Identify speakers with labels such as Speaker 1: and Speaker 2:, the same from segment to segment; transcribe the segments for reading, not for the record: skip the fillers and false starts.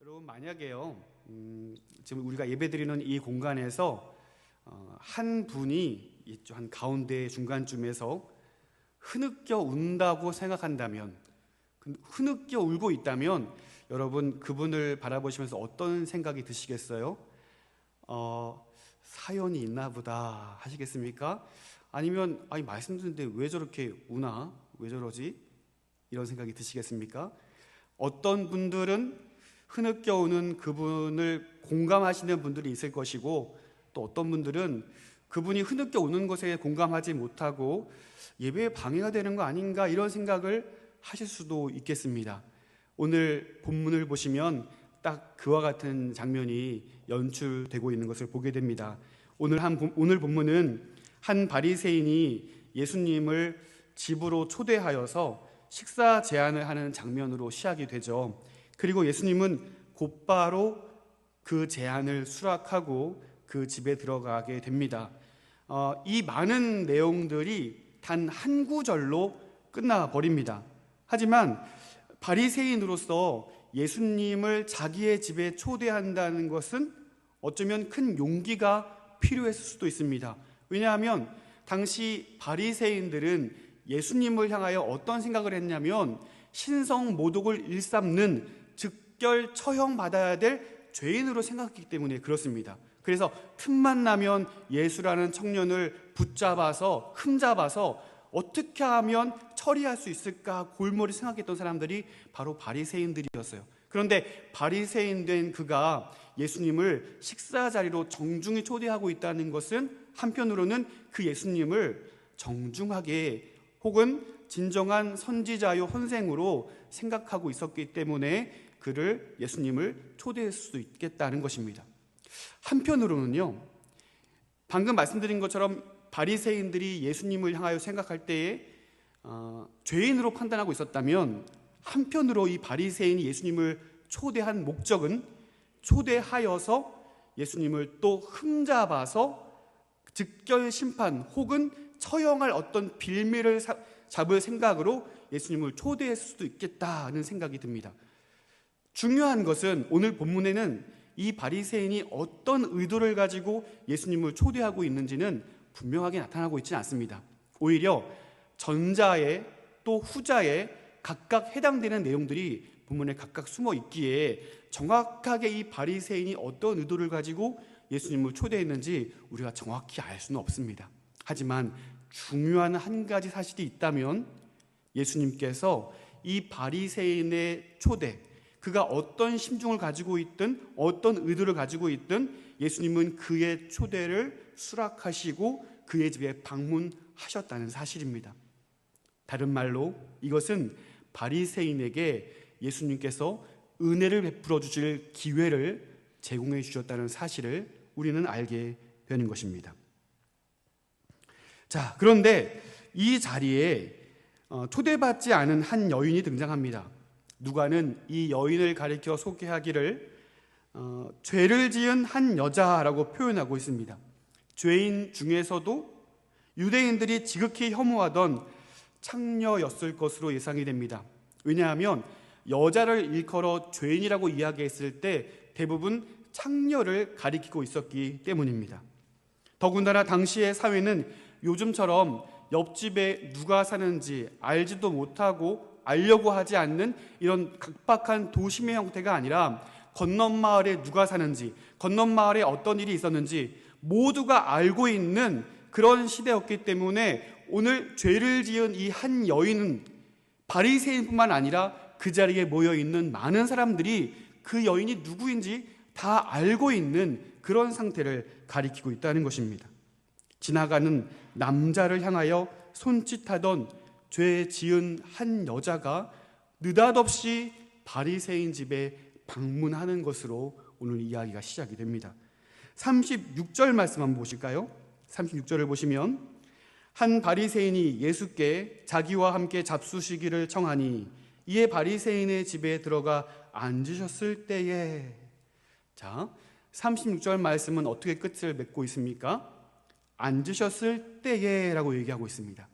Speaker 1: 여러분 만약에요, 지금 우리가 예배드리는 이 공간에서 한 분이 있죠. 한 가운데 중간쯤에서 흐느껴 운다고 생각한다면, 흐느껴 울고 있다면 여러분 그분을 바라보시면서 어떤 생각이 드시겠어요? 사연이 있나 보다 하시겠습니까? 아니면 말씀 듣는데 왜 저렇게 우나? 왜 저러지? 이런 생각이 드시겠습니까? 어떤 분들은 흐느껴 우는 그분을 공감하시는 분들이 있을 것이고, 또 어떤 분들은 그분이 흐느껴 우는 것에 공감하지 못하고 예배에 방해가 되는 거 아닌가 이런 생각을 하실 수도 있겠습니다. 오늘 본문을 보시면 딱 그와 같은 장면이 연출되고 있는 것을 보게 됩니다. 오늘 본문은 한 바리새인이 예수님을 집으로 초대하여서 식사 제안을 하는 장면으로 시작이 되죠. 그리고 예수님은 곧바로 그 제안을 수락하고 그 집에 들어가게 됩니다. 이 많은 내용들이 단 한 구절로 끝나버립니다. 하지만 바리새인으로서 예수님을 자기의 집에 초대한다는 것은 어쩌면 큰 용기가 필요했을 수도 있습니다. 왜냐하면 당시 바리새인들은 예수님을 향하여 어떤 생각을 했냐면 신성 모독을 일삼는 즉결 처형받아야 될 죄인으로 생각했기 때문에 그렇습니다. 그래서 틈만 나면 예수라는 청년을 붙잡아서 흠잡아서 어떻게 하면 처리할 수 있을까 골몰이 생각했던 사람들이 바로 바리새인들이었어요. 그런데 바리새인 된 그가 예수님을 식사 자리로 정중히 초대하고 있다는 것은 한편으로는 그 예수님을 정중하게 혹은 진정한 선지자요 헌생으로 생각하고 있었기 때문에 그를 예수님을 초대할 수도 있겠다는 것입니다. 한편으로는요, 방금 말씀드린 것처럼 바리새인들이 예수님을 향하여 생각할 때에 죄인으로 판단하고 있었다면, 한편으로 이 바리새인이 예수님을 초대한 목적은 초대하여서 예수님을 또 흠잡아서 즉결 심판 혹은 처형할 어떤 빌미를 잡을 생각으로 예수님을 초대했을 수도 있겠다는 생각이 듭니다. 중요한 것은 오늘 본문에는 이 바리새인이 어떤 의도를 가지고 예수님을 초대하고 있는지는 분명하게 나타나고 있지는 않습니다. 오히려 전자에 또 후자에 각각 해당되는 내용들이 본문에 각각 숨어 있기에 정확하게 이 바리새인이 어떤 의도를 가지고 예수님을 초대했는지 우리가 정확히 알 수는 없습니다. 하지만 중요한 한 가지 사실이 있다면 예수님께서 이 바리새인의 초대, 그가 어떤 심중을 가지고 있든 어떤 의도를 가지고 있든 예수님은 그의 초대를 수락하시고 그의 집에 방문하셨다는 사실입니다. 다른 말로 이것은 바리새인에게 예수님께서 은혜를 베풀어 주실 기회를 제공해 주셨다는 사실을 우리는 알게 되는 것입니다. 자, 그런데 이 자리에 초대받지 않은 한 여인이 등장합니다. 누가는 이 여인을 가리켜 소개하기를 죄를 지은 한 여자라고 표현하고 있습니다. 죄인 중에서도 유대인들이 지극히 혐오하던 창녀였을 것으로 예상이 됩니다. 왜냐하면 여자를 일컬어 죄인이라고 이야기했을 때 대부분 창녀를 가리키고 있었기 때문입니다. 더군다나 당시의 사회는 요즘처럼 옆집에 누가 사는지 알지도 못하고 알려고 하지 않는 이런 각박한 도심의 형태가 아니라 건넌마을에 누가 사는지, 건넌마을에 어떤 일이 있었는지 모두가 알고 있는 그런 시대였기 때문에 오늘 죄를 지은 이 한 여인은 바리새인뿐만 아니라 그 자리에 모여있는 많은 사람들이 그 여인이 누구인지 다 알고 있는 그런 상태를 가리키고 있다는 것입니다. 지나가는 남자를 향하여 손짓하던 죄 지은 한 여자가 느닷없이 바리새인 집에 방문하는 것으로 오늘 이야기가 시작이 됩니다. 36절 말씀 한번 보실까요? 36절을 보시면 한 바리새인이 예수께 자기와 함께 잡수시기를 청하니 이에 바리새인의 집에 들어가 앉으셨을 때에, 자, 36절 말씀은 어떻게 끝을 맺고 있습니까? 앉으셨을 때에 라고 얘기하고 있습니다.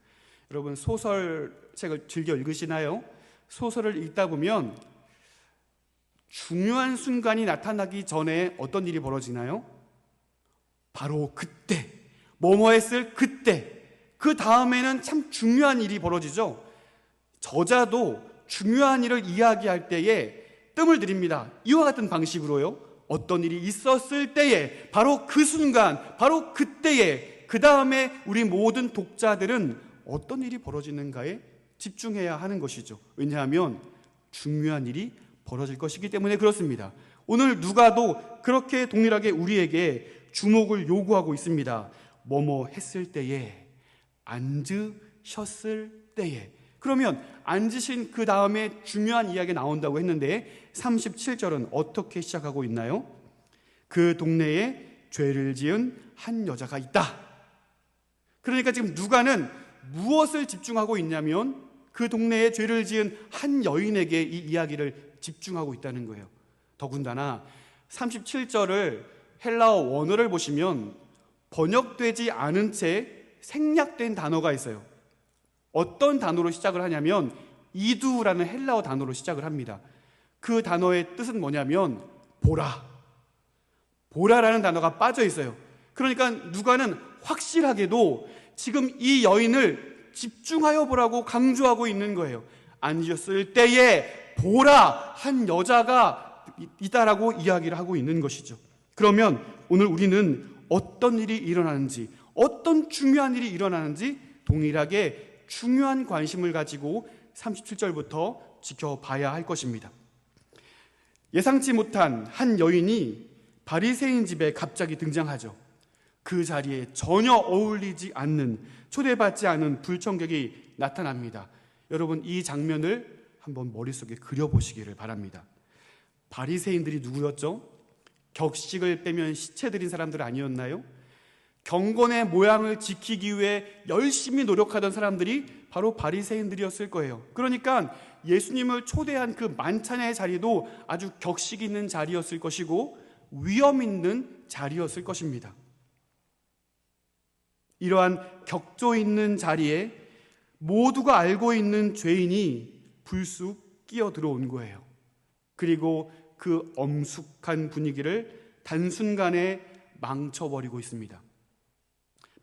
Speaker 1: 여러분 소설책을 즐겨 읽으시나요? 소설을 읽다 보면 중요한 순간이 나타나기 전에 어떤 일이 벌어지나요? 바로 그때, 뭐뭐 했을 그때, 그 다음에는 참 중요한 일이 벌어지죠. 저자도 중요한 일을 이야기할 때에 뜸을 들입니다. 이와 같은 방식으로요. 어떤 일이 있었을 때에, 바로 그 순간, 바로 그때에, 그 다음에 우리 모든 독자들은 어떤 일이 벌어지는가에 집중해야 하는 것이죠. 왜냐하면 중요한 일이 벌어질 것이기 때문에 그렇습니다. 오늘 누가도 그렇게 동일하게 우리에게 주목을 요구하고 있습니다. 뭐뭐 했을 때에, 앉으셨을 때에. 그러면 앉으신 그 다음에 중요한 이야기가 나온다고 했는데 37절은 어떻게 시작하고 있나요? 그 동네에 죄를 지은 한 여자가 있다. 그러니까 지금 누가는 무엇을 집중하고 있냐면 그 동네에 죄를 지은 한 여인에게 이 이야기를 집중하고 있다는 거예요. 더군다나 37절을 헬라어 원어를 보시면 번역되지 않은 채 생략된 단어가 있어요. 어떤 단어로 시작을 하냐면 이두라는 헬라어 단어로 시작을 합니다. 그 단어의 뜻은 뭐냐면 보라, 보라라는 단어가 빠져 있어요. 그러니까 누가는 확실하게도 지금 이 여인을 집중하여 보라고 강조하고 있는 거예요. 앉으셨을 때에 보라, 한 여자가 있다라고 이야기를 하고 있는 것이죠. 그러면 오늘 우리는 어떤 일이 일어나는지, 어떤 중요한 일이 일어나는지 동일하게 중요한 관심을 가지고 37절부터 지켜봐야 할 것입니다. 예상치 못한 한 여인이 바리새인 집에 갑자기 등장하죠. 그 자리에 전혀 어울리지 않는, 초대받지 않은 불청객이 나타납니다. 여러분, 이 장면을 한번 머릿속에 그려보시기를 바랍니다. 바리새인들이 누구였죠? 격식을 빼면 시체 들인 사람들 아니었나요? 경건의 모양을 지키기 위해 열심히 노력하던 사람들이 바로 바리새인들이었을 거예요. 그러니까 예수님을 초대한 그 만찬의 자리도 아주 격식 있는 자리였을 것이고 위험 있는 자리였을 것입니다. 이러한 격조 있는 자리에 모두가 알고 있는 죄인이 불쑥 끼어 들어온 거예요. 그리고 그 엄숙한 분위기를 단순간에 망쳐버리고 있습니다.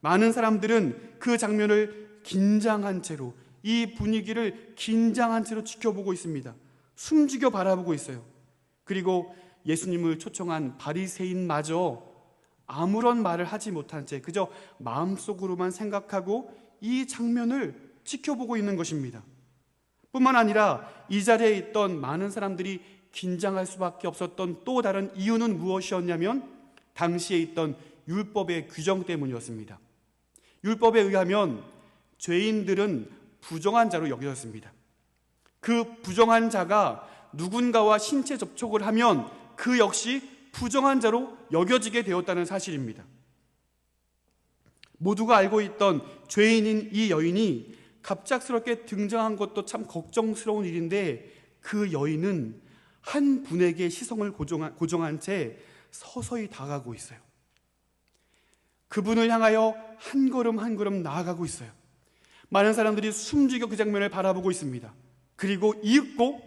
Speaker 1: 많은 사람들은 그 장면을 긴장한 채로, 이 분위기를 긴장한 채로 지켜보고 있습니다. 숨죽여 바라보고 있어요. 그리고 예수님을 초청한 바리새인마저 아무런 말을 하지 못한 채 그저 마음속으로만 생각하고 이 장면을 지켜보고 있는 것입니다. 뿐만 아니라 이 자리에 있던 많은 사람들이 긴장할 수밖에 없었던 또 다른 이유는 무엇이었냐면 당시에 있던 율법의 규정 때문이었습니다. 율법에 의하면 죄인들은 부정한 자로 여겨졌습니다. 그 부정한 자가 누군가와 신체 접촉을 하면 그 역시 부정한 자로 여겨지게 되었다는 사실입니다. 모두가 알고 있던 죄인인 이 여인이 갑작스럽게 등장한 것도 참 걱정스러운 일인데 그 여인은 한 분에게 시선을 고정한 채 서서히 다가가고 있어요. 그분을 향하여 한 걸음 한 걸음 나아가고 있어요. 많은 사람들이 숨죽여 그 장면을 바라보고 있습니다. 그리고 이윽고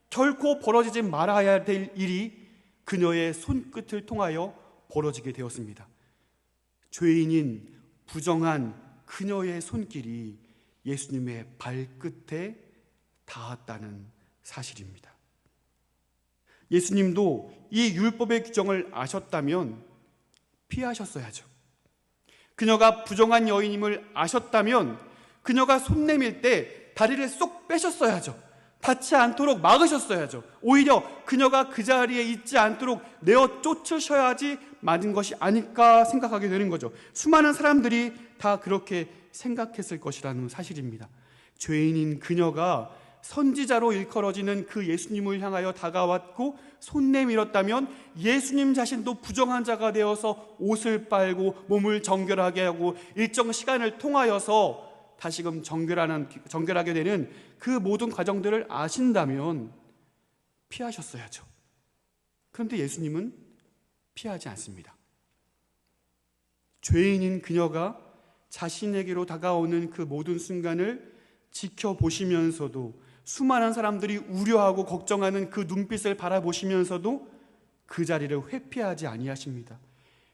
Speaker 1: 결코 벌어지지 말아야 될 일이 그녀의 손끝을 통하여 벌어지게 되었습니다. 죄인인 부정한 그녀의 손길이 예수님의 발끝에 닿았다는 사실입니다. 예수님도 이 율법의 규정을 아셨다면 피하셨어야죠. 그녀가 부정한 여인임을 아셨다면 그녀가 손 내밀 때 다리를 쏙 빼셨어야죠. 닿지 않도록 막으셨어야죠. 오히려 그녀가 그 자리에 있지 않도록 내어 쫓으셔야지 맞은 것이 아닐까 생각하게 되는 거죠. 수많은 사람들이 다 그렇게 생각했을 것이라는 사실입니다. 죄인인 그녀가 선지자로 일컬어지는 그 예수님을 향하여 다가왔고 손 내밀었다면 예수님 자신도 부정한 자가 되어서 옷을 빨고 몸을 정결하게 하고 일정 시간을 통하여서 다시금 정결하게 되는 그 모든 과정들을 아신다면 피하셨어야죠. 그런데 예수님은 피하지 않습니다. 죄인인 그녀가 자신에게로 다가오는 그 모든 순간을 지켜보시면서도 수많은 사람들이 우려하고 걱정하는 그 눈빛을 바라보시면서도 그 자리를 회피하지 아니하십니다.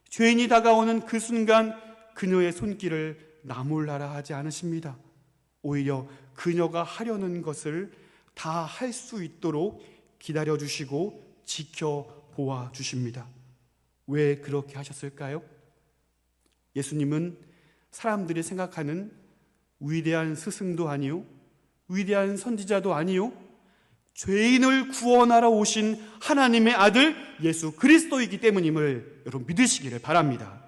Speaker 1: 죄인이 다가오는 그 순간 그녀의 손길을 나몰라라 하지 않으십니다. 오히려 그녀가 하려는 것을 다 할 수 있도록 기다려주시고 지켜보아 주십니다. 왜 그렇게 하셨을까요? 예수님은 사람들이 생각하는 위대한 스승도 아니요, 위대한 선지자도 아니요, 죄인을 구원하러 오신 하나님의 아들 예수 그리스도이기 때문임을 여러분 믿으시기를 바랍니다.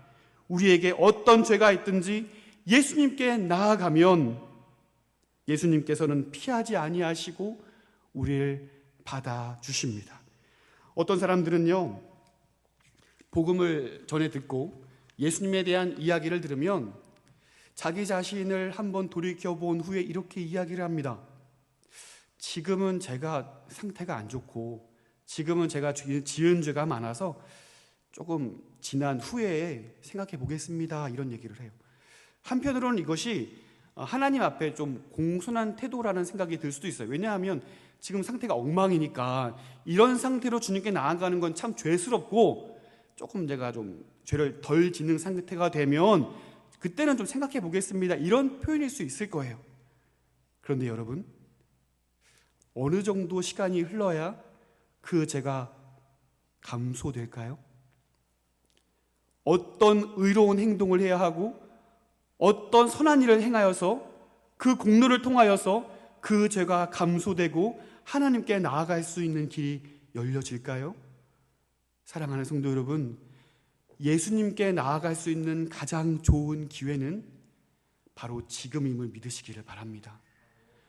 Speaker 1: 우리에게 어떤 죄가 있든지 예수님께 나아가면 예수님께서는 피하지 아니하시고 우리를 받아주십니다. 어떤 사람들은요, 복음을 전해 듣고 예수님에 대한 이야기를 들으면 자기 자신을 한번 돌이켜본 후에 이렇게 이야기를 합니다. 지금은 제가 상태가 안 좋고 지금은 제가 지은 죄가 많아서 조금 지난 후에 생각해 보겠습니다, 이런 얘기를 해요. 한편으로는 이것이 하나님 앞에 좀 공손한 태도라는 생각이 들 수도 있어요. 왜냐하면 지금 상태가 엉망이니까 이런 상태로 주님께 나아가는 건 참 죄스럽고, 조금 제가 좀 죄를 덜 짓는 상태가 되면 그때는 좀 생각해 보겠습니다, 이런 표현일 수 있을 거예요. 그런데 여러분, 어느 정도 시간이 흘러야 그 죄가 감소될까요? 어떤 의로운 행동을 해야 하고 어떤 선한 일을 행하여서 그 공로를 통하여서 그 죄가 감소되고 하나님께 나아갈 수 있는 길이 열려질까요? 사랑하는 성도 여러분, 예수님께 나아갈 수 있는 가장 좋은 기회는 바로 지금임을 믿으시기를 바랍니다.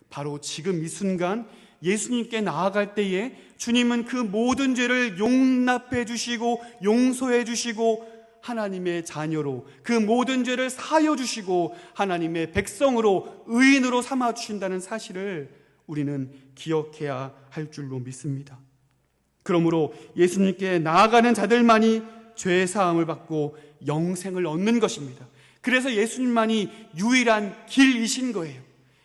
Speaker 1: 바로 지금 이 순간 예수님께 나아갈 때에 주님은 그 모든 죄를 용납해 주시고 용서해 주시고 하나님의 자녀로 그 모든 죄를 사하여 주시고 하나님의 백성으로 의인으로 삼아 주신다는 사실을 우리는 기억해야 할 줄로 믿습니다. 그러므로 예수님께 나아가는 자들만이 죄 사함을 받고 영생을 얻는 것입니다. 그래서 예수님만이 유일한 길이신 거예요.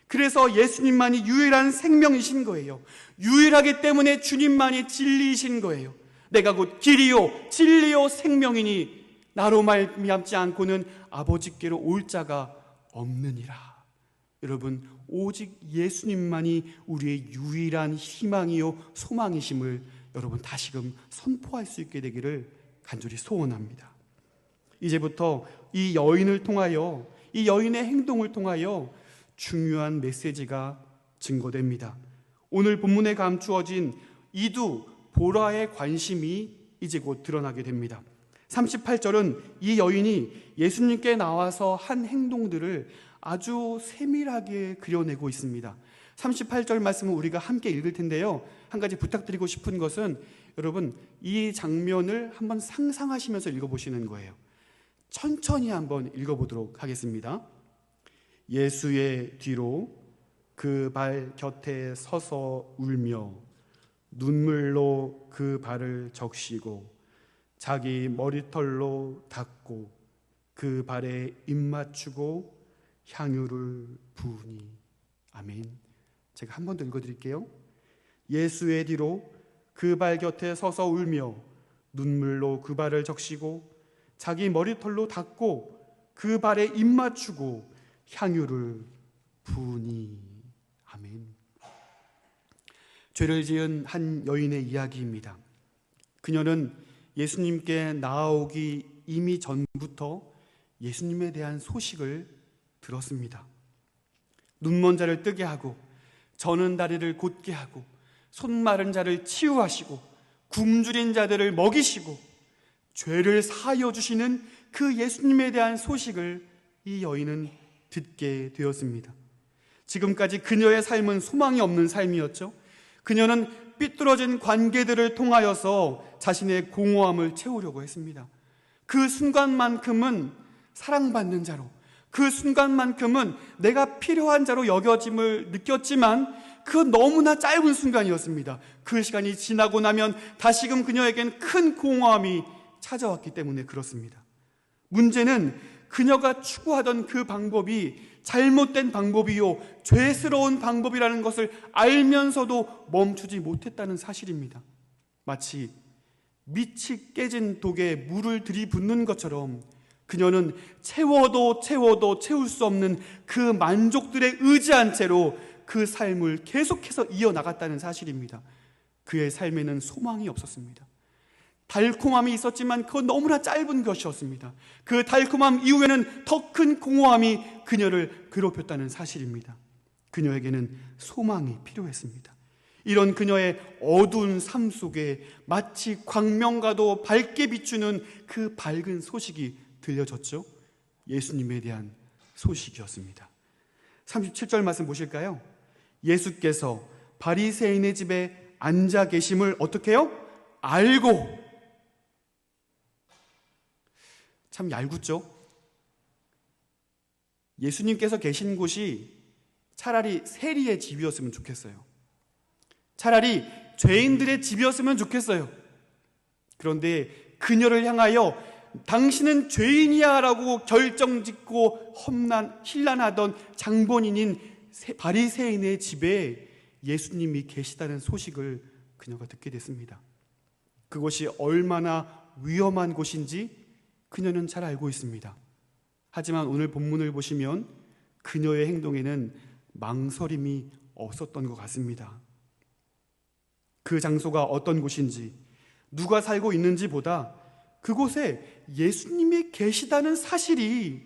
Speaker 1: 그래서 예수님만이 유일한 생명이신 거예요. 유일하기 때문에 주님만이 진리이신 거예요. 내가 곧 길이요 진리요 생명이니 나로 말미암지 않고는 아버지께로 올 자가 없느니라. 여러분, 오직 예수님만이 우리의 유일한 희망이요 소망이심을 여러분 다시금 선포할 수 있게 되기를 간절히 소원합니다. 이제부터 이 여인을 통하여, 이 여인의 행동을 통하여 중요한 메시지가 증거됩니다. 오늘 본문에 감추어진 이두 보라의 관심이 이제 곧 드러나게 됩니다. 38절은 이 여인이 예수님께 나와서 한 행동들을 아주 세밀하게 그려내고 있습니다. 38절 말씀을 우리가 함께 읽을 텐데요, 한 가지 부탁드리고 싶은 것은 여러분 이 장면을 한번 상상하시면서 읽어보시는 거예요. 천천히 한번 읽어보도록 하겠습니다. 예수의 뒤로 그 발 곁에 서서 울며 눈물로 그 발을 적시고 자기 머리털로 닦고 그 발에 입 맞추고 향유를 부으니. 아멘. 제가 한 번 더 읽어드릴게요. 예수의 뒤로 그 발 곁에 서서 울며 눈물로 그 발을 적시고 자기 머리털로 닦고 그 발에 입 맞추고 향유를 부으니. 아멘. 죄를 지은 한 여인의 이야기입니다. 그녀는 예수님께 나아오기 이미 전부터 예수님에 대한 소식을 들었습니다. 눈먼 자를 뜨게 하고 저는 다리를 곧게 하고 손 마른 자를 치유하시고 굶주린 자들을 먹이시고 죄를 사하여 주시는 그 예수님에 대한 소식을 이 여인은 듣게 되었습니다. 지금까지 그녀의 삶은 소망이 없는 삶이었죠. 그녀는 삐뚤어진 관계들을 통하여서 자신의 공허함을 채우려고 했습니다. 그 순간만큼은 사랑받는 자로, 그 순간만큼은 내가 필요한 자로 여겨짐을 느꼈지만 그 너무나 짧은 순간이었습니다. 그 시간이 지나고 나면 다시금 그녀에겐 큰 공허함이 찾아왔기 때문에 그렇습니다. 문제는 그녀가 추구하던 그 방법이 잘못된 방법이요, 죄스러운 방법이라는 것을 알면서도 멈추지 못했다는 사실입니다. 마치 밑이 깨진 독에 물을 들이붓는 것처럼 그녀는 채워도 채울 수 없는 그 만족들에 의지한 채로 그 삶을 계속해서 이어나갔다는 사실입니다. 그의 삶에는 소망이 없었습니다. 달콤함이 있었지만 그건 너무나 짧은 것이었습니다. 그 달콤함 이후에는 더 큰 공허함이 그녀를 괴롭혔다는 사실입니다. 그녀에게는 소망이 필요했습니다. 이런 그녀의 어두운 삶 속에 마치 광명과도 밝게 비추는 그 밝은 소식이 들려졌죠. 예수님에 대한 소식이었습니다. 37절 말씀 보실까요? 예수께서 바리새인의 집에 앉아 계심을 어떻게 해요? 알고. 참 얄궂죠? 예수님께서 계신 곳이 차라리 세리의 집이었으면 좋겠어요. 차라리 죄인들의 집이었으면 좋겠어요. 그런데 그녀를 향하여 당신은 죄인이야 라고 결정짓고 힐난하던 장본인인 바리새인의 집에 예수님이 계시다는 소식을 그녀가 듣게 됐습니다. 그것이 얼마나 위험한 곳인지 그녀는 잘 알고 있습니다. 하지만 오늘 본문을 보시면 그녀의 행동에는 망설임이 없었던 것 같습니다. 그 장소가 어떤 곳인지, 누가 살고 있는지보다 그곳에 예수님이 계시다는 사실이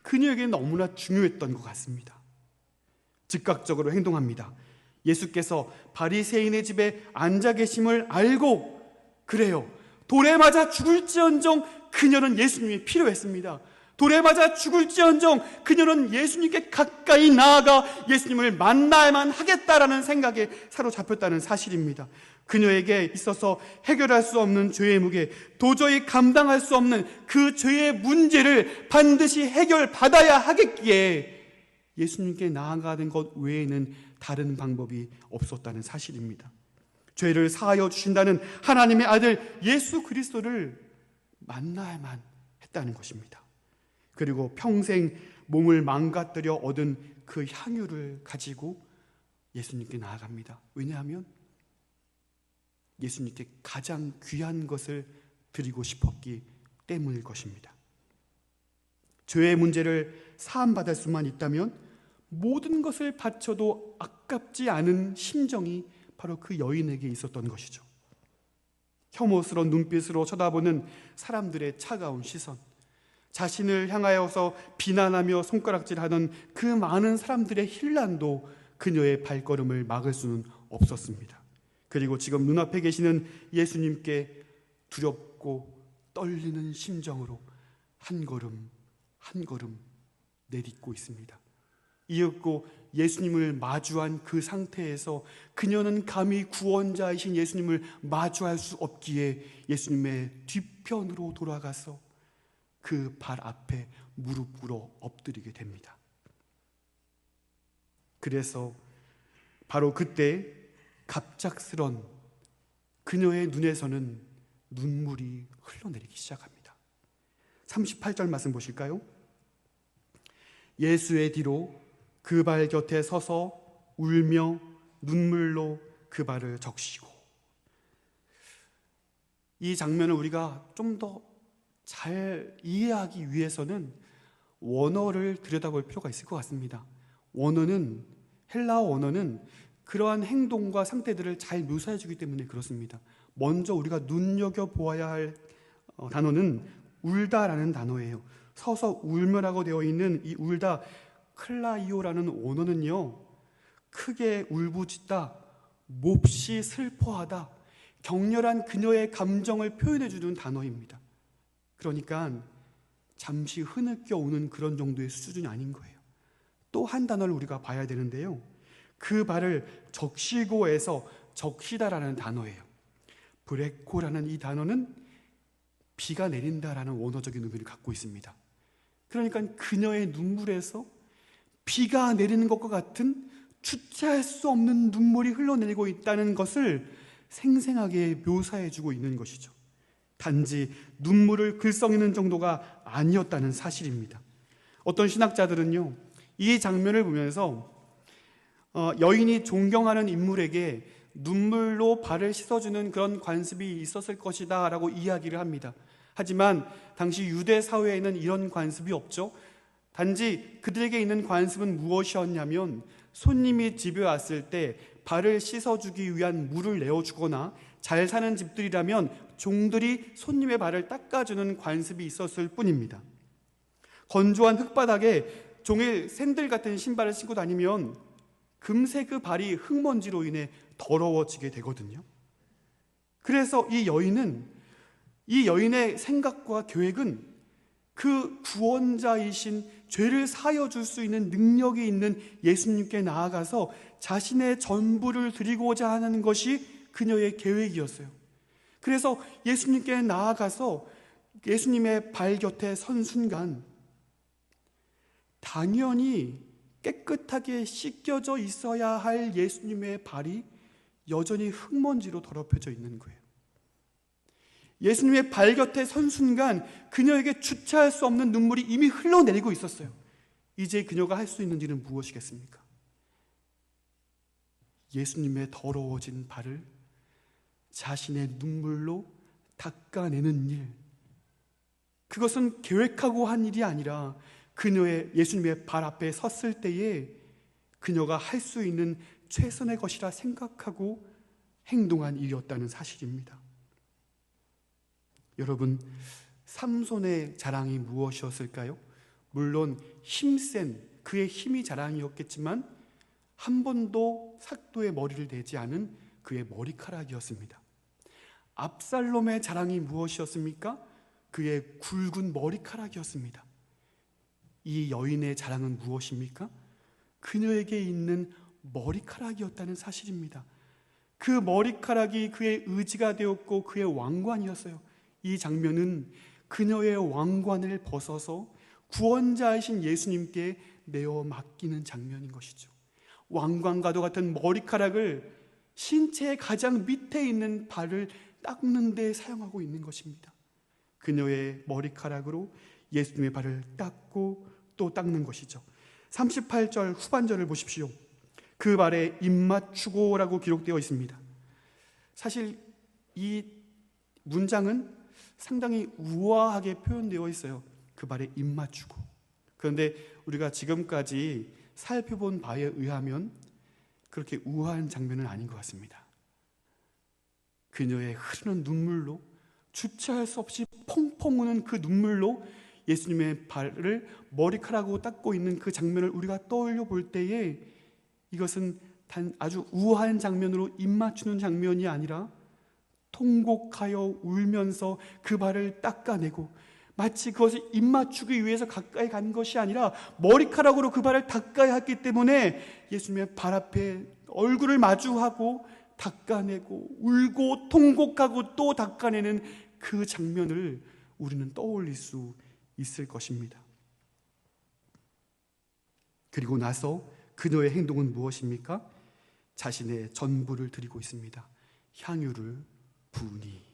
Speaker 1: 그녀에게 너무나 중요했던 것 같습니다. 즉각적으로 행동합니다. 예수께서 바리새인의 집에 앉아 계심을 알고, 그래요, 돌에 맞아 죽을지언정 그녀는 예수님이 필요했습니다. 돌에 맞아 죽을지언정 그녀는 예수님께 가까이 나아가 예수님을 만나야만 하겠다라는 생각에 사로잡혔다는 사실입니다. 그녀에게 있어서 해결할 수 없는 죄의 무게, 도저히 감당할 수 없는 그 죄의 문제를 반드시 해결받아야 하겠기에 예수님께 나아가는 것 외에는 다른 방법이 없었다는 사실입니다. 죄를 사하여 주신다는 하나님의 아들 예수 그리스도를 만나야만 했다는 것입니다. 그리고 평생 몸을 망가뜨려 얻은 그 향유를 가지고 예수님께 나아갑니다. 왜냐하면 예수님께 가장 귀한 것을 드리고 싶었기 때문일 것입니다. 죄의 문제를 사함받을 수만 있다면 모든 것을 바쳐도 아깝지 않은 심정이 바로 그 여인에게 있었던 것이죠. 혐오스러운 눈빛으로 쳐다보는 사람들의 차가운 시선, 자신을 향하여서 비난하며 손가락질하던 그 많은 사람들의 힐난도 그녀의 발걸음을 막을 수는 없었습니다. 그리고 지금 눈앞에 계시는 예수님께 두렵고 떨리는 심정으로 한 걸음 한 걸음 내딛고 있습니다. 이윽고 예수님을 마주한 그 상태에서 그녀는 감히 구원자이신 예수님을 마주할 수 없기에 예수님의 뒤편으로 돌아가서 그 발 앞에 무릎 꿇어 엎드리게 됩니다. 그래서 바로 그때 갑작스런 그녀의 눈에서는 눈물이 흘러내리기 시작합니다. 38절 말씀 보실까요? 예수의 뒤로 그 발 곁에 서서 울며 눈물로 그 발을 적시고. 이 장면을 우리가 좀 더 잘 이해하기 위해서는 원어를 들여다볼 필요가 있을 것 같습니다. 원어는, 헬라어 원어는 그러한 행동과 상태들을 잘 묘사해 주기 때문에 그렇습니다. 먼저 우리가 눈여겨보아야 할 단어는 울다라는 단어예요. 서서 울며라고 되어 있는 이 울다, 클라이오라는 원어는요, 크게 울부짖다, 몹시 슬퍼하다, 격렬한 그녀의 감정을 표현해 주는 단어입니다. 그러니까 잠시 흐느껴 우는 그런 정도의 수준이 아닌 거예요. 또 한 단어를 우리가 봐야 되는데요, 그 발을 적시고에서 적시다라는 단어예요. 브레코라는 이 단어는 비가 내린다라는 원어적인 의미를 갖고 있습니다. 그러니까 그녀의 눈물에서 비가 내리는 것과 같은 주체할 수 없는 눈물이 흘러내리고 있다는 것을 생생하게 묘사해주고 있는 것이죠. 단지 눈물을 글썽이는 정도가 아니었다는 사실입니다. 어떤 신학자들은요, 이 장면을 보면서 여인이 존경하는 인물에게 눈물로 발을 씻어주는 그런 관습이 있었을 것이다 라고 이야기를 합니다. 하지만 당시 유대 사회에는 이런 관습이 없죠. 단지 그들에게 있는 관습은 무엇이었냐면, 손님이 집에 왔을 때 발을 씻어주기 위한 물을 내어주거나, 잘 사는 집들이라면 종들이 손님의 발을 닦아주는 관습이 있었을 뿐입니다. 건조한 흙바닥에 종일 샌들 같은 신발을 신고 다니면 금세 그 발이 흙먼지로 인해 더러워지게 되거든요. 그래서 이 여인의 생각과 계획은 그 구원자이신 죄를 사하여 줄 수 있는 능력이 있는 예수님께 나아가서 자신의 전부를 드리고자 하는 것이 그녀의 계획이었어요. 그래서 예수님께 나아가서 예수님의 발 곁에 선 순간 당연히 깨끗하게 씻겨져 있어야 할 예수님의 발이 여전히 흙먼지로 더럽혀져 있는 거예요. 예수님의 발 곁에 선 순간 그녀에게 주체할 수 없는 눈물이 이미 흘러내리고 있었어요. 이제 그녀가 할 수 있는 일은 무엇이겠습니까? 예수님의 더러워진 발을 자신의 눈물로 닦아내는 일, 그것은 계획하고 한 일이 아니라 그녀의 예수님의 발 앞에 섰을 때에 그녀가 할 수 있는 최선의 것이라 생각하고 행동한 일이었다는 사실입니다. 여러분, 삼손의 자랑이 무엇이었을까요? 물론 힘센 그의 힘이 자랑이었겠지만 한 번도 삭도에 머리를 대지 않은 그의 머리카락이었습니다. 압살롬의 자랑이 무엇이었습니까? 그의 굵은 머리카락이었습니다. 이 여인의 자랑은 무엇입니까? 그녀에게 있는 머리카락이었다는 사실입니다. 그 머리카락이 그의 의지가 되었고 그의 왕관이었어요. 이 장면은 그녀의 왕관을 벗어서 구원자이신 예수님께 내어 맡기는 장면인 것이죠. 왕관과도 같은 머리카락을 신체의 가장 밑에 있는 발을 닦는 데 사용하고 있는 것입니다. 그녀의 머리카락으로 예수님의 발을 닦고 또 닦는 것이죠. 38절 후반절을 보십시오. 그 발에 입맞추고라고 기록되어 있습니다. 사실 이 문장은 상당히 우아하게 표현되어 있어요. 그 발에 입맞추고. 그런데 우리가 지금까지 살펴본 바에 의하면 그렇게 우아한 장면은 아닌 것 같습니다. 그녀의 흐르는 눈물로, 주체할 수 없이 펑펑 우는 그 눈물로 예수님의 발을 머리카락으로 닦고 있는 그 장면을 우리가 떠올려 볼 때에 이것은 단 아주 우아한 장면으로 입맞추는 장면이 아니라 통곡하여 울면서 그 발을 닦아내고, 마치 그것을 입맞추기 위해서 가까이 간 것이 아니라 머리카락으로 그 발을 닦아야 했기 때문에 예수님의 발 앞에 얼굴을 마주하고 닦아내고 울고 통곡하고 또 닦아내는 그 장면을 우리는 떠올릴 수 있을 것입니다. 그리고 나서 그녀의 행동은 무엇입니까? 자신의 전부를 드리고 있습니다. 향유를 부으니.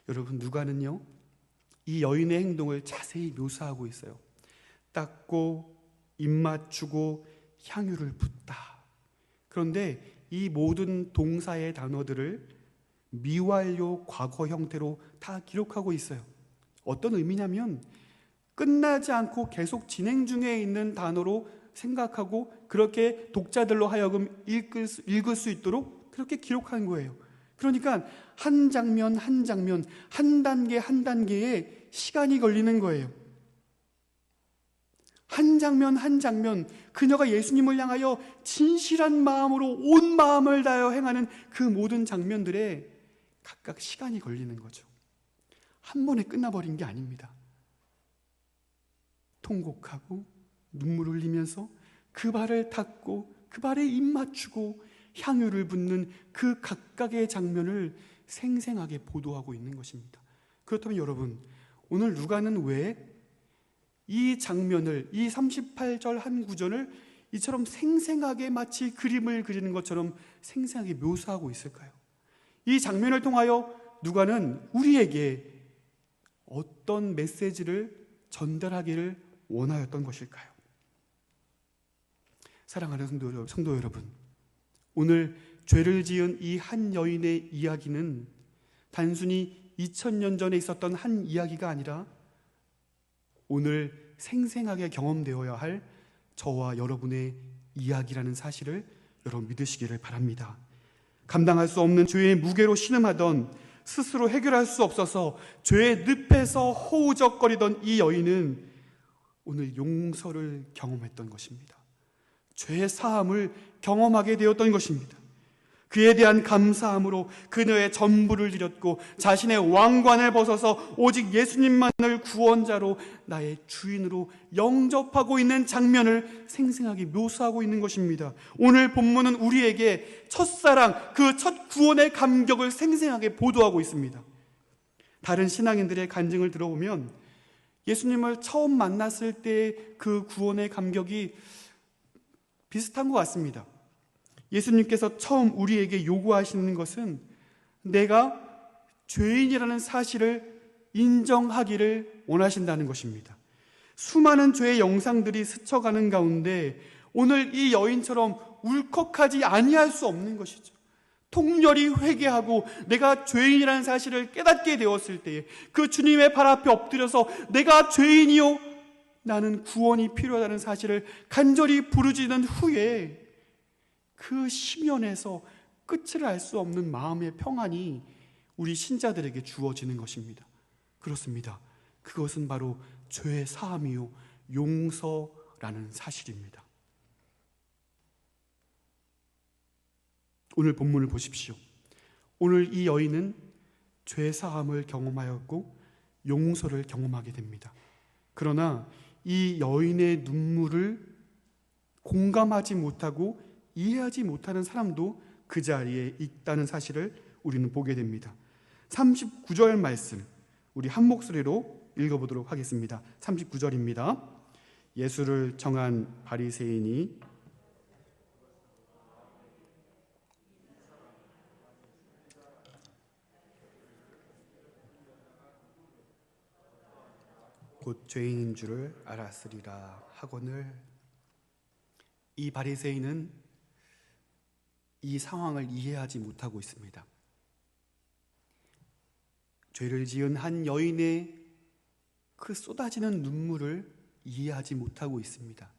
Speaker 1: 여러분, 누가는요 이 여인의 행동을 자세히 묘사하고 있어요. 닦고 입맞추고 향유를 붓다. 그런데 이 모든 동사의 단어들을 미완료 과거 형태로 다 기록하고 있어요. 어떤 의미냐면 끝나지 않고 계속 진행 중에 있는 단어로 생각하고 그렇게 독자들로 하여금 읽을 수 있도록 그렇게 기록한 거예요. 그러니까 한 장면 한 장면, 한 단계 한 단계에 시간이 걸리는 거예요. 한 장면 한 장면, 그녀가 예수님을 향하여 진실한 마음으로 온 마음을 다하여 행하는 그 모든 장면들에 각각 시간이 걸리는 거죠. 한 번에 끝나버린 게 아닙니다. 통곡하고 눈물 흘리면서 그 발을 닦고 그 발에 입 맞추고 향유를 붓는 그 각각의 장면을 생생하게 보도하고 있는 것입니다. 그렇다면 여러분, 오늘 누가는 왜 이 장면을, 이 38절 한 구절을 이처럼 생생하게 마치 그림을 그리는 것처럼 생생하게 묘사하고 있을까요? 이 장면을 통하여 누가는 우리에게 어떤 메시지를 전달하기를 원하였던 것일까요? 사랑하는 성도 여러분, 오늘 죄를 지은 이 한 여인의 이야기는 단순히 2000년 전에 있었던 한 이야기가 아니라 오늘 생생하게 경험되어야 할 저와 여러분의 이야기라는 사실을 여러분 믿으시기를 바랍니다. 감당할 수 없는 죄의 무게로 신음하던, 스스로 해결할 수 없어서 죄의 늪에서 허우적거리던 이 여인은 오늘 용서를 경험했던 것입니다. 죄의 사함을 경험하게 되었던 것입니다. 그에 대한 감사함으로 그녀의 전부를 드렸고 자신의 왕관을 벗어서 오직 예수님만을 구원자로, 나의 주인으로 영접하고 있는 장면을 생생하게 묘사하고 있는 것입니다. 오늘 본문은 우리에게 첫사랑, 그 첫 구원의 감격을 생생하게 보도하고 있습니다. 다른 신앙인들의 간증을 들어보면 예수님을 처음 만났을 때 그 구원의 감격이 비슷한 것 같습니다. 예수님께서 처음 우리에게 요구하시는 것은 내가 죄인이라는 사실을 인정하기를 원하신다는 것입니다. 수많은 죄의 영상들이 스쳐가는 가운데 오늘 이 여인처럼 울컥하지 아니할 수 없는 것이죠. 통렬히 회개하고 내가 죄인이라는 사실을 깨닫게 되었을 때에 그 주님의 발 앞에 엎드려서 내가 죄인이요, 나는 구원이 필요하다는 사실을 간절히 부르짖은 후에 그 심연에서 끝을 알 수 없는 마음의 평안이 우리 신자들에게 주어지는 것입니다. 그렇습니다. 그것은 바로 죄의 사함이요 용서라는 사실입니다. 오늘 본문을 보십시오. 오늘 이 여인은 죄의 사함을 경험하였고 용서를 경험하게 됩니다. 그러나 이 여인의 눈물을 공감하지 못하고 이해하지 못하는 사람도 그 자리에 있다는 사실을 우리는 보게 됩니다. 39절 말씀 우리 한 목소리로 읽어보도록 하겠습니다. 39절입니다. 예수를 정한 바리새인이 곧 죄인인 줄을 알았으리라 하거늘. 이 바리새인은 이 상황을 이해하지 못하고 있습니다. 죄를 지은 한 여인의 그 쏟아지는 눈물을 이해하지 못하고 있습니다.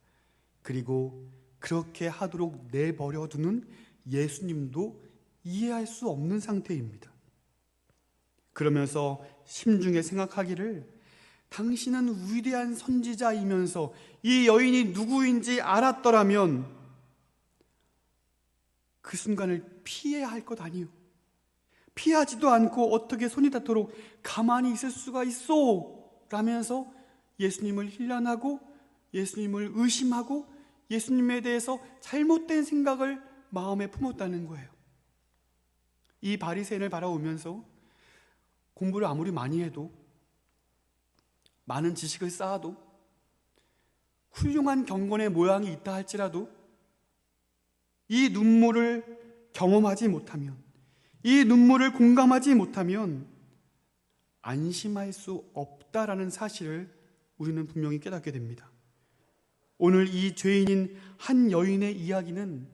Speaker 1: 그리고 그렇게 하도록 내버려두는 예수님도 이해할 수 없는 상태입니다. 그러면서 심중에 생각하기를, 당신은 위대한 선지자이면서 이 여인이 누구인지 알았더라면 그 순간을 피해야 할 것 아니요, 피하지도 않고 어떻게 손이 닿도록 가만히 있을 수가 있어? 라면서 예수님을 힐난하고 예수님을 의심하고 예수님에 대해서 잘못된 생각을 마음에 품었다는 거예요. 이 바리새인을 바라보면서 공부를 아무리 많이 해도, 많은 지식을 쌓아도, 훌륭한 경건의 모양이 있다 할지라도 이 눈물을 경험하지 못하면, 이 눈물을 공감하지 못하면 안심할 수 없다라는 사실을 우리는 분명히 깨닫게 됩니다. 오늘 이 죄인인 한 여인의 이야기는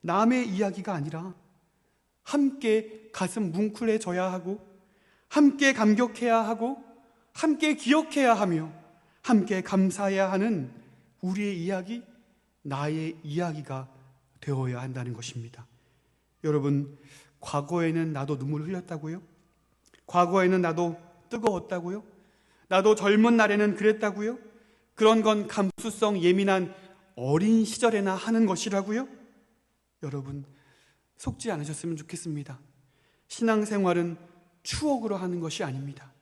Speaker 1: 남의 이야기가 아니라 함께 가슴 뭉클해져야 하고, 함께 감격해야 하고, 함께 기억해야 하며, 함께 감사해야 하는 우리의 이야기, 나의 이야기가 되어야 한다는 것입니다. 여러분, 과거에는 나도 눈물을 흘렸다고요? 과거에는 나도 뜨거웠다고요? 나도 젊은 날에는 그랬다고요? 그런 건 감수성 예민한 어린 시절에나 하는 것이라고요? 여러분, 속지 않으셨으면 좋겠습니다. 신앙생활은 추억으로 하는 것이 아닙니다.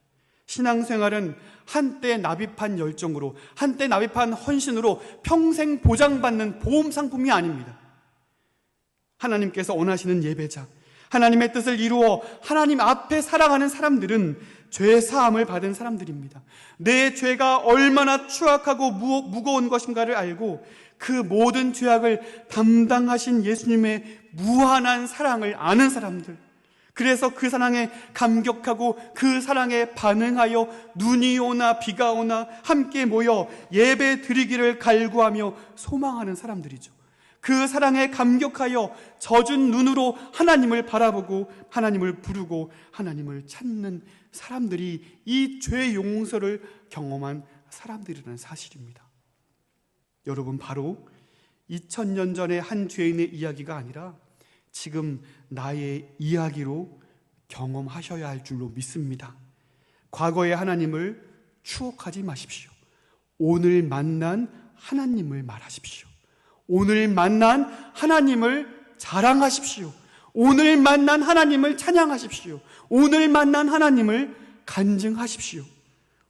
Speaker 1: 신앙생활은 한때 납입한 열정으로, 한때 납입한 헌신으로 평생 보장받는 보험 상품이 아닙니다. 하나님께서 원하시는 예배자, 하나님의 뜻을 이루어 하나님 앞에 살아가는 사람들은 죄 사함을 받은 사람들입니다. 내 죄가 얼마나 추악하고 무거운 것인가를 알고 그 모든 죄악을 담당하신 예수님의 무한한 사랑을 아는 사람들, 그래서 그 사랑에 감격하고 그 사랑에 반응하여 눈이 오나 비가 오나 함께 모여 예배 드리기를 갈구하며 소망하는 사람들이죠. 그 사랑에 감격하여 젖은 눈으로 하나님을 바라보고 하나님을 부르고 하나님을 찾는 사람들이 이 죄 용서를 경험한 사람들이라는 사실입니다. 여러분, 바로 2000년 전의 한 죄인의 이야기가 아니라 지금 나의 이야기로 경험하셔야 할 줄로 믿습니다. 과거의 하나님을 추억하지 마십시오. 오늘 만난 하나님을 말하십시오. 오늘 만난 하나님을 자랑하십시오. 오늘 만난 하나님을 찬양하십시오. 오늘 만난 하나님을 간증하십시오.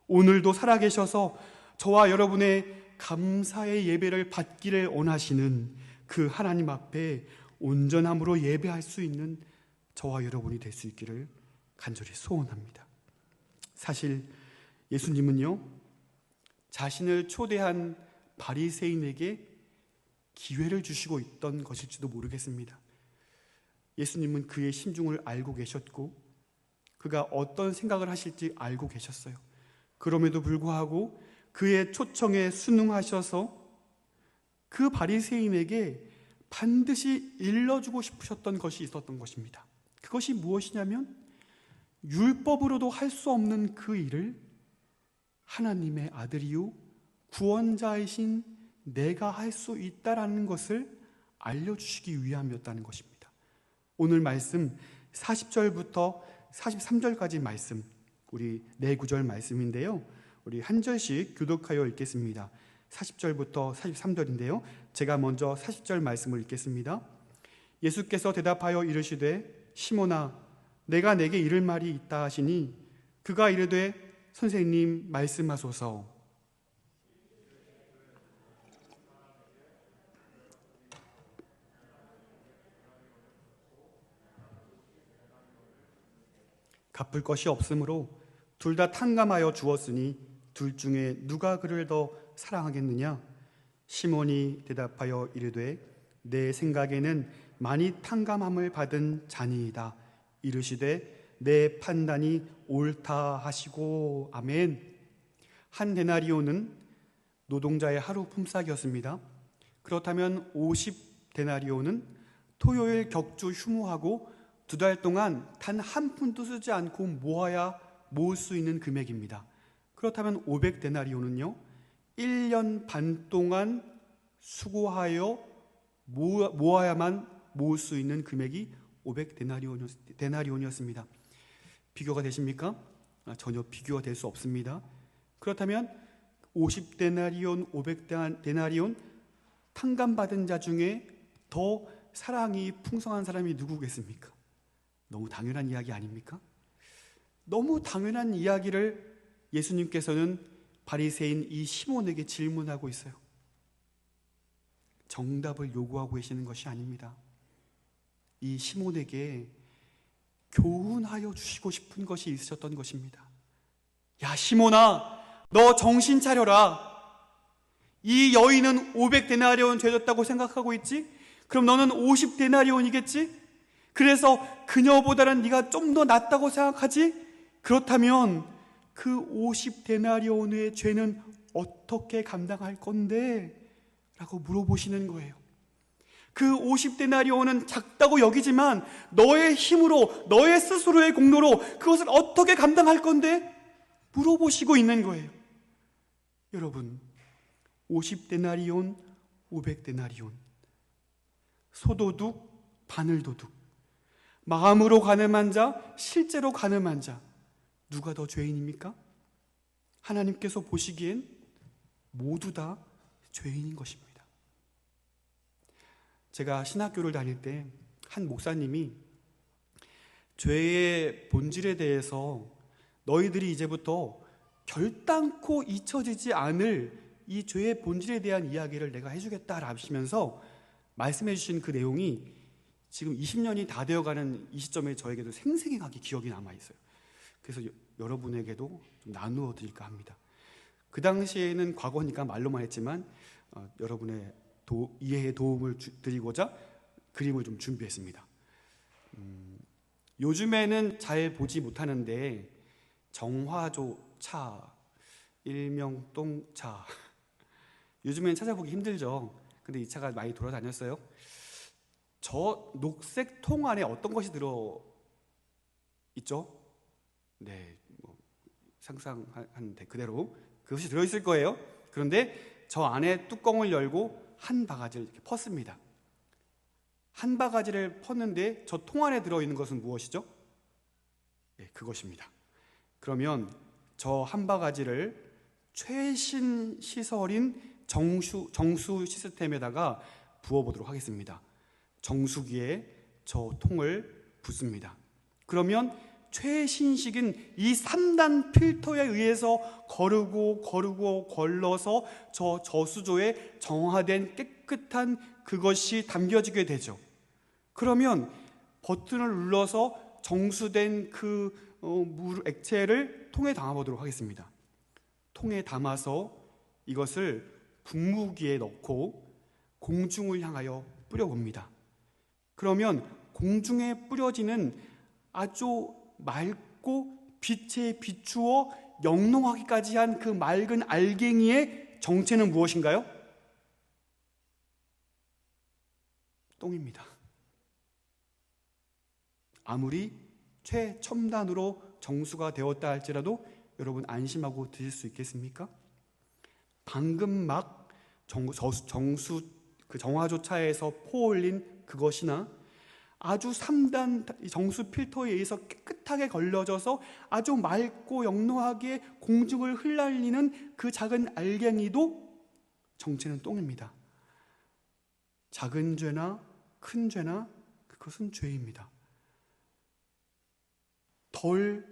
Speaker 1: 오늘도 살아계셔서 저와 여러분의 감사의 예배를 받기를 원하시는 그 하나님 앞에 온전함으로 예배할 수 있는 저와 여러분이 될 수 있기를 간절히 소원합니다. 사실 예수님은요, 자신을 초대한 바리새인에게 기회를 주시고 있던 것일지도 모르겠습니다. 예수님은 그의 심중을 알고 계셨고 그가 어떤 생각을 하실지 알고 계셨어요. 그럼에도 불구하고 그의 초청에 순응하셔서 그 바리새인에게 반드시 일러주고 싶으셨던 것이 있었던 것입니다. 그것이 무엇이냐면 율법으로도 할 수 없는 그 일을 하나님의 아들이요 구원자이신 내가 할 수 있다라는 것을 알려주시기 위함이었다는 것입니다. 오늘 말씀 40절부터 43절까지 말씀, 우리 네 구절 말씀인데요, 우리 한 절씩 교독하여 읽겠습니다. 40절부터 43절인데요, 제가 먼저 40절 말씀을 읽겠습니다. 예수께서 대답하여 이르시되 시몬아 내가 내게 이를 말이 있다 하시니 그가 이르되 선생님 말씀하소서. 갚을 것이 없으므로 둘 다 탕감하여 주었으니 둘 중에 누가 그를 더 사랑하겠느냐? 시몬이 대답하여 이르되 내 생각에는 많이 탕감함을 받은 자니이다. 이르시되 내 판단이 옳다 하시고. 아멘. 한 데나리온은 노동자의 하루 품삯이었습니다. 그렇다면 50데나리온은 토요일 격주 휴무하고 2달 동안 단 한 푼도 쓰지 않고 모을 수 있는 금액입니다. 그렇다면 500데나리온은요 1년 반 동안 수고하여 모아야만 모을 수 있는 금액이 500데나리온이었습니다. 비교가 되십니까? 전혀 비교가 될 수 없습니다. 그렇다면 50데나리온, 500데나리온 탕감받은 자 중에 더 사랑이 풍성한 사람이 누구겠습니까? 너무 당연한 이야기 아닙니까? 너무 당연한 이야기를 예수님께서는 바리새인 이 시몬에게 질문하고 있어요. 정답을 요구하고 계시는 것이 아닙니다. 이 시몬에게 교훈하여 주시고 싶은 것이 있으셨던 것입니다. 야 시몬아, 너 정신 차려라. 이 여인은 500데나리온 죄졌다고 생각하고 있지? 그럼 너는 50데나리온이겠지? 그래서 그녀보다는 네가 좀 더 낫다고 생각하지? 그렇다면 그 50데나리온의 죄는 어떻게 감당할 건데? 라고 물어보시는 거예요. 그 50데나리온은 작다고 여기지만 너의 힘으로, 너의 스스로의 공로로 그것을 어떻게 감당할 건데? 물어보시고 있는 거예요. 여러분, 50데나리온, 500데나리온, 소도둑, 바늘도둑, 마음으로 가늠한 자, 실제로 가늠한 자, 누가 더 죄인입니까? 하나님께서 보시기엔 모두 다 죄인인 것입니다. 제가 신학교를 다닐 때 한 목사님이 죄의 본질에 대해서 너희들이 이제부터 결단코 잊혀지지 않을 이 죄의 본질에 대한 이야기를 내가 해주겠다 하시면서 말씀해 주신 그 내용이 지금 20년이 다 되어가는 이 시점에 저에게도 생생하게 기억이 남아있어요. 그래서 여러분에게도 좀 나누어 드릴까 합니다. 그 당시에는 과거니까 말로만 했지만 여러분의 이해에 도움을 드리고자 그림을 좀 준비했습니다. 요즘에는 잘 보지 못하는데 정화조차, 일명똥차, 요즘엔 찾아보기 힘들죠. 근데 이 차가 많이 돌아다녔어요. 저 녹색 통 안에 어떤 것이 들어 있죠? 네, 뭐 상상하는데 그대로 그것이 들어있을 거예요. 그런데 저 안에 뚜껑을 열고 한 바가지를 이렇게 펐습니다. 한 바가지를 펐는데 저 통 안에 들어있는 것은 무엇이죠? 네, 그것입니다. 그러면 저 한 바가지를 최신 시설인 정수 시스템에다가 부어보도록 하겠습니다. 정수기에 저 통을 붓습니다. 그러면 최신식인 이 3단 필터에 의해서 거르고 걸러서 저 저수조에 정화된 깨끗한 그것이 담겨지게 되죠. 그러면 버튼을 눌러서 정수된 그 물 액체를 통에 담아보도록 하겠습니다. 통에 담아서 이것을 분무기에 넣고 공중을 향하여 뿌려봅니다. 그러면 공중에 뿌려지는 아주 맑고 빛에 비추어 영롱하기까지 한 그 맑은 알갱이의 정체는 무엇인가요? 똥입니다. 아무리 최첨단으로 정수가 되었다 할지라도 여러분 안심하고 드실 수 있겠습니까? 방금 막 그 정화조차에서 포올린 그것이나 아주 3단 정수 필터에 의해서 깨끗하게 걸러져서 아주 맑고 영롱하게 공중을 흩날리는 그 작은 알갱이도 정체는 똥입니다. 작은 죄나 큰 죄나 그것은 죄입니다. 덜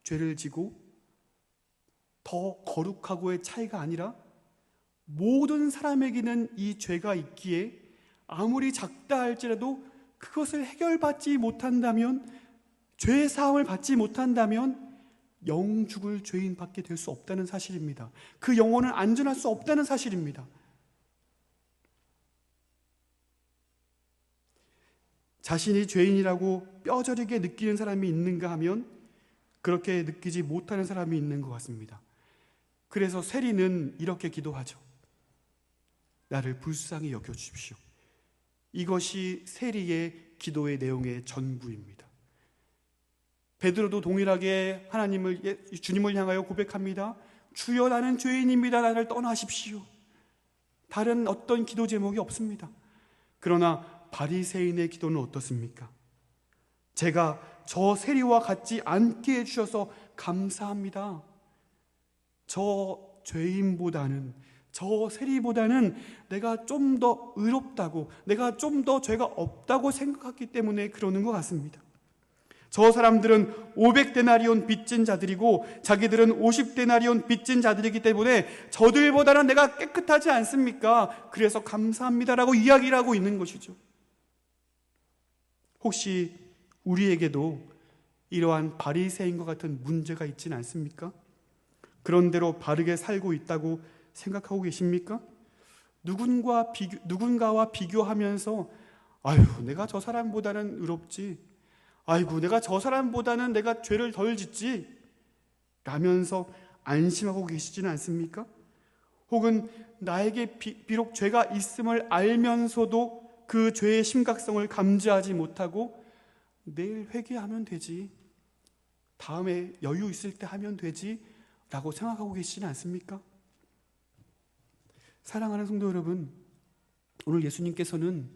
Speaker 1: 죄를 지고 더 거룩하고의 차이가 아니라 모든 사람에게는 이 죄가 있기에 아무리 작다 할지라도 그것을 해결받지 못한다면, 죄 사함을 받지 못한다면 영 죽을 죄인밖에 될 수 없다는 사실입니다. 그 영혼은 안전할 수 없다는 사실입니다. 자신이 죄인이라고 뼈저리게 느끼는 사람이 있는가 하면 그렇게 느끼지 못하는 사람이 있는 것 같습니다. 그래서 세리는 이렇게 기도하죠. 나를 불쌍히 여겨주십시오. 이것이 세리의 기도의 내용의 전부입니다. 베드로도 동일하게 주님을 향하여 고백합니다. 주여, 나는 죄인입니다. 나를 떠나십시오. 다른 어떤 기도 제목이 없습니다. 그러나 바리새인의 기도는 어떻습니까? 제가 저 세리와 같지 않게 해주셔서 감사합니다. 저 죄인보다는, 저 세리보다는 내가 좀 더 의롭다고, 내가 좀 더 죄가 없다고 생각했기 때문에 그러는 것 같습니다. 저 사람들은 500데나리온 빚진 자들이고 자기들은 50데나리온 빚진 자들이기 때문에 저들보다는 내가 깨끗하지 않습니까? 그래서 감사합니다라고 이야기를 하고 있는 것이죠. 혹시 우리에게도 이러한 바리새인과 같은 문제가 있지는 않습니까? 그런 대로 바르게 살고 있다고 생각하고 계십니까? 누군가와 비교하면서 아유, 내가 저 사람보다는 의롭지, 아이고, 내가 저 사람보다는 내가 죄를 덜 짓지 라면서 안심하고 계시지는 않습니까? 혹은 나에게 비록 죄가 있음을 알면서도 그 죄의 심각성을 감지하지 못하고 내일 회개하면 되지, 다음에 여유 있을 때 하면 되지 라고 생각하고 계시지는 않습니까? 사랑하는 성도 여러분, 오늘 예수님께서는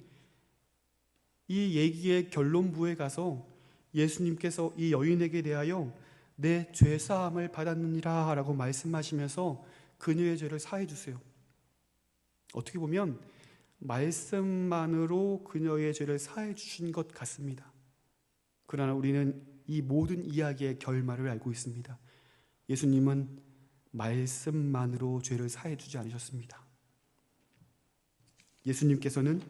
Speaker 1: 이 얘기의 결론부에 가서 예수님께서 이 여인에게 대하여 내 죄사함을 받았느니라 라고 말씀하시면서 그녀의 죄를 사해 주세요. 어떻게 보면 말씀만으로 그녀의 죄를 사해 주신 것 같습니다. 그러나 우리는 이 모든 이야기의 결말을 알고 있습니다. 예수님은 말씀만으로 죄를 사해 주지 않으셨습니다. 예수님께서는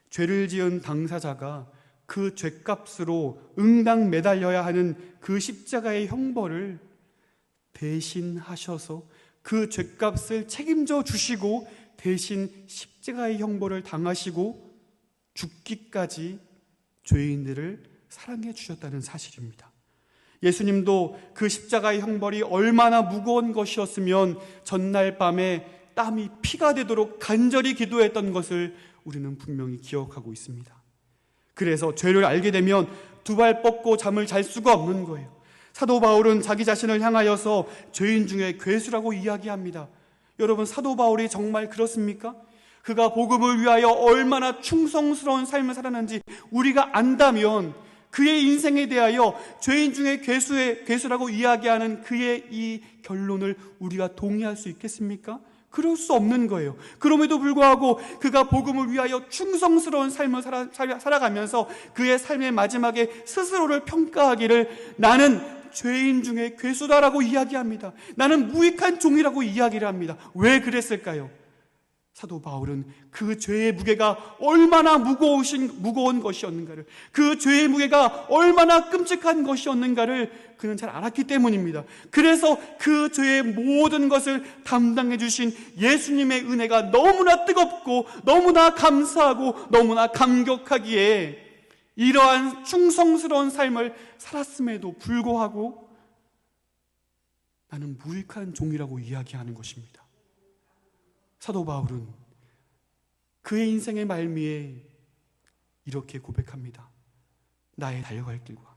Speaker 1: 죄를 지은 당사자가 그 죄값으로 응당 매달려야 하는 그 십자가의 형벌을 대신하셔서 그 죄값을 책임져 주시고 대신 십자가의 형벌을 당하시고 죽기까지 죄인들을 사랑해 주셨다는 사실입니다. 예수님도 그 십자가의 형벌이 얼마나 무거운 것이었으면 전날 밤에 땀이 피가 되도록 간절히 기도했던 것을 우리는 분명히 기억하고 있습니다. 그래서 죄를 알게 되면 두 발 뻗고 잠을 잘 수가 없는 거예요. 사도 바울은 자기 자신을 향하여서 죄인 중에 괴수라고 이야기합니다. 여러분, 사도 바울이 정말 그렇습니까? 그가 복음을 위하여 얼마나 충성스러운 삶을 살았는지 우리가 안다면 그의 인생에 대하여 죄인 중에 괴수라고 이야기하는 그의 이 결론을 우리가 동의할 수 있겠습니까? 그럴 수 없는 거예요. 그럼에도 불구하고 그가 복음을 위하여 충성스러운 삶을 살아가면서 그의 삶의 마지막에 스스로를 평가하기를 나는 죄인 중에 괴수다라고 이야기합니다. 나는 무익한 종이라고 이야기를 합니다. 왜 그랬을까요? 사도 바울은 그 죄의 무게가 얼마나 무거운 것이었는가를, 그 죄의 무게가 얼마나 끔찍한 것이었는가를 그는 잘 알았기 때문입니다. 그래서 그 죄의 모든 것을 담당해 주신 예수님의 은혜가 너무나 뜨겁고 너무나 감사하고 너무나 감격하기에 이러한 충성스러운 삶을 살았음에도 불구하고 나는 무익한 종이라고 이야기하는 것입니다. 사도 바울은 그의 인생의 말미에 이렇게 고백합니다. 나의 달려갈 길과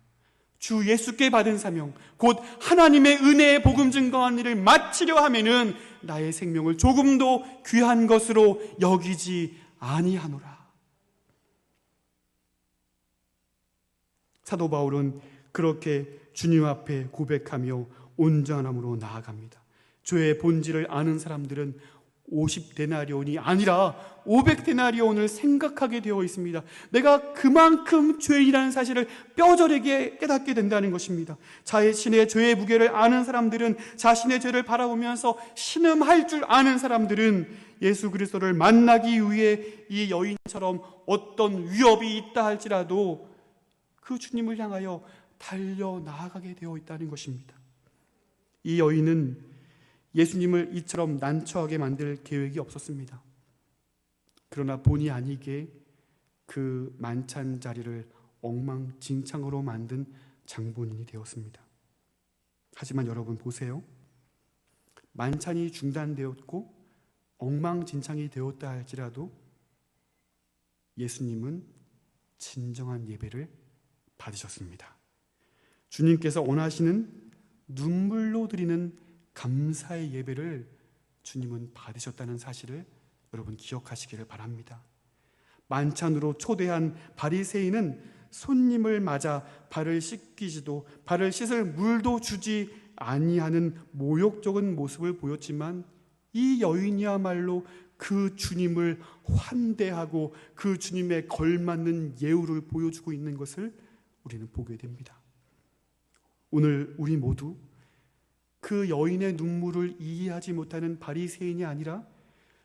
Speaker 1: 주 예수께 받은 사명 곧 하나님의 은혜의 복음 증거한 일을 마치려 하면은 나의 생명을 조금도 귀한 것으로 여기지 아니하노라. 사도 바울은 그렇게 주님 앞에 고백하며 온전함으로 나아갑니다. 죄의 본질을 아는 사람들은 50데나리온이 아니라 500데나리온을 생각하게 되어 있습니다. 내가 그만큼 죄인이라는 사실을 뼈저리게 깨닫게 된다는 것입니다. 자신의 죄의 무게를 아는 사람들은, 자신의 죄를 바라보면서 신음할 줄 아는 사람들은 예수 그리스도를 만나기 위해 이 여인처럼 어떤 위협이 있다 할지라도 그 주님을 향하여 달려 나아가게 되어 있다는 것입니다. 이 여인은 예수님을 이처럼 난처하게 만들 계획이 없었습니다. 그러나 본의 아니게 그 만찬 자리를 엉망진창으로 만든 장본인이 되었습니다. 하지만 여러분 보세요. 만찬이 중단되었고 엉망진창이 되었다 할지라도 예수님은 진정한 예배를 받으셨습니다. 주님께서 원하시는 눈물로 드리는 감사의 예배를 주님은 받으셨다는 사실을 여러분 기억하시기를 바랍니다. 만찬으로 초대한 바리새인은 손님을 맞아 발을 씻기지도 발을 씻을 물도 주지 아니하는 모욕적인 모습을 보였지만 이 여인이야말로 그 주님을 환대하고 그 주님에 걸맞는 예우를 보여주고 있는 것을 우리는 보게 됩니다. 오늘 우리 모두 그 여인의 눈물을 이해하지 못하는 바리새인이 아니라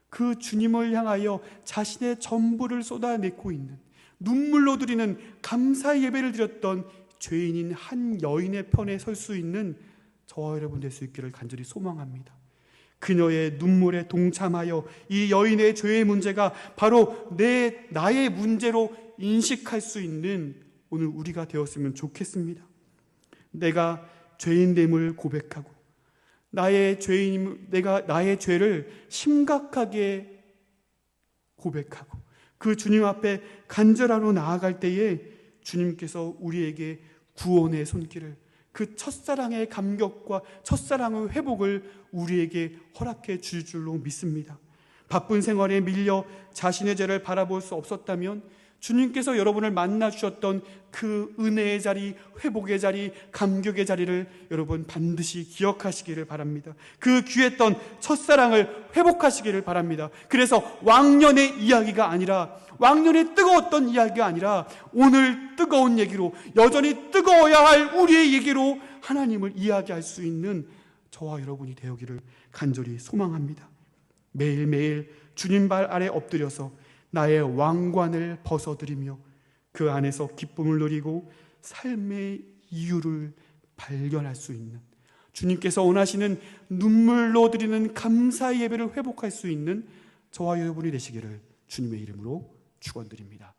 Speaker 1: 그 주님을 향하여 자신의 전부를 쏟아내고 있는, 눈물로 드리는 감사의 예배를 드렸던 죄인인 한 여인의 편에 설 수 있는 저와 여러분 될 수 있기를 간절히 소망합니다. 그녀의 눈물에 동참하여 이 여인의 죄의 문제가 바로 나의 문제로 인식할 수 있는 오늘 우리가 되었으면 좋겠습니다. 내가 죄인됨을 고백하고 내가 나의 죄를 심각하게 고백하고 그 주님 앞에 간절하로 나아갈 때에 주님께서 우리에게 구원의 손길을, 그 첫사랑의 감격과 첫사랑의 회복을 우리에게 허락해 줄 줄로 믿습니다. 바쁜 생활에 밀려 자신의 죄를 바라볼 수 없었다면 주님께서 여러분을 만나 주셨던 그 은혜의 자리, 회복의 자리, 감격의 자리를 여러분 반드시 기억하시기를 바랍니다. 그 귀했던 첫사랑을 회복하시기를 바랍니다. 그래서 왕년의 이야기가 아니라, 왕년에 뜨거웠던 이야기가 아니라 오늘 뜨거운 얘기로, 여전히 뜨거워야 할 우리의 얘기로 하나님을 이야기할 수 있는 저와 여러분이 되기를 간절히 소망합니다. 매일매일 주님 발 아래 엎드려서 나의 왕관을 벗어드리며 그 안에서 기쁨을 누리고 삶의 이유를 발견할 수 있는, 주님께서 원하시는 눈물로 드리는 감사의 예배를 회복할 수 있는 저와 여러분이 되시기를 주님의 이름으로 축원드립니다.